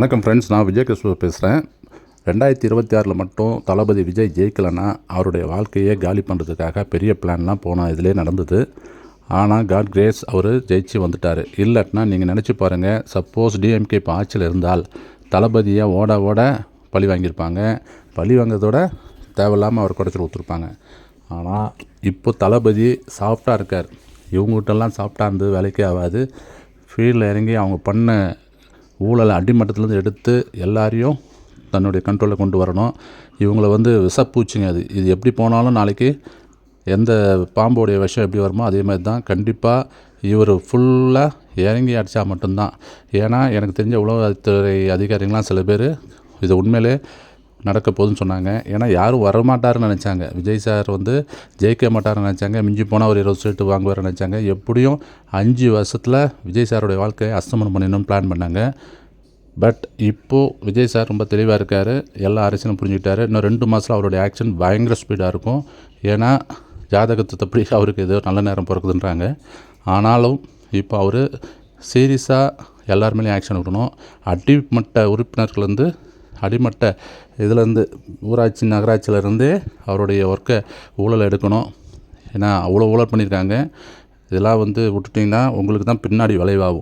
வணக்கம் ஃப்ரெண்ட்ஸ், நான் விஜய் கிறிஸ்துவ பேசுகிறேன். 2026 மட்டும் தளபதி விஜய் ஜெயிக்கலைன்னா அவருடைய வாழ்க்கையே காலி பண்ணுறதுக்காக பெரிய பிளான்லாம் போன இதிலே நடந்தது. ஆனால் காட் கிரேஸ் அவர் ஜெயிச்சு வந்துட்டார். இல்லாட்டினா நீங்கள் நினச்சி பாருங்கள், சப்போஸ் டிஎம்கே இப்போ ஆட்சியில் இருந்தால் தளபதியை ஓட ஓட பழி வாங்கியிருப்பாங்க. பழி வாங்கிறதோட தேவையில்லாமல் அவர் குடைச்சல் ஊற்றிருப்பாங்க. ஆனால் இப்போ தளபதி சாஃப்டாக இருக்கார். இவங்ககிட்டலாம் சாஃப்டாக இருந்து வேலைக்கே ஆகாது. ஃபீல்டில் இறங்கி அவங்க பண்ண ஊழலை அடிமட்டத்துலேருந்து எடுத்து எல்லாரையும் தன்னுடைய கண்ட்ரோலில் கொண்டு வரணும். இவங்கள விஷப்பூச்சிங்க இது எப்படி போனாலும் நாளைக்கு எந்த பாம்போடைய விஷம் எப்படி வருமோ அதே மாதிரி தான். கண்டிப்பாக இவர் ஃபுல்லாக இறங்கி அடித்தா மட்டும்தான். ஏன்னா எனக்கு தெரிஞ்ச உளவுத்துறை அதிகாரிகள்லாம் சில பேர் இது உண்மையிலே நடக்க போகுதுன்னு சொன்னாங்க. ஏன்னா யாரும் வரமாட்டாருன்னு நினச்சாங்க. விஜய் சார் ஜெயிக்க மாட்டார்னு நினச்சாங்க. மிஞ்சி போனால் ஒரு 20 சீட்டு வாங்குவார்னு நினச்சாங்க. எப்படியும் 5 வருஷத்தில் விஜய் சாருடைய வாழ்க்கையை அஸ்தமனம் பண்ணணும்னு பிளான் பண்ணாங்க. பட் இப்போது விஜய் சார் ரொம்ப தெளிவாக இருக்கார். எல்லா அரசியலும் புரிஞ்சுக்கிட்டாரு. இன்னும் 2 மாதத்தில் அவருடைய ஆக்ஷன் பயங்கர ஸ்பீடாக இருக்கும். ஏன்னா ஜாதகத்தை தப்பி அவருக்கு ஏதோ நல்ல நேரம் பிறக்குதுன்றாங்க. ஆனாலும் இப்போ அவர் சீரியஸாக எல்லாருமேலேயும் ஆக்ஷன் விடணும். அடிமட்ட உறுப்பினர்கள் அடிமட்ட இதுலேருந்து ஊராட்சி நகராட்சியிலேருந்தே அவருடைய ஒர்க்கை ஊழல் எடுக்கணும். ஏன்னா அவ்வளோ ஊழல் பண்ணியிருக்காங்க. இதெல்லாம் விட்டுட்டிங்கன்னா உங்களுக்கு தான் பின்னாடி விளைவாகும்.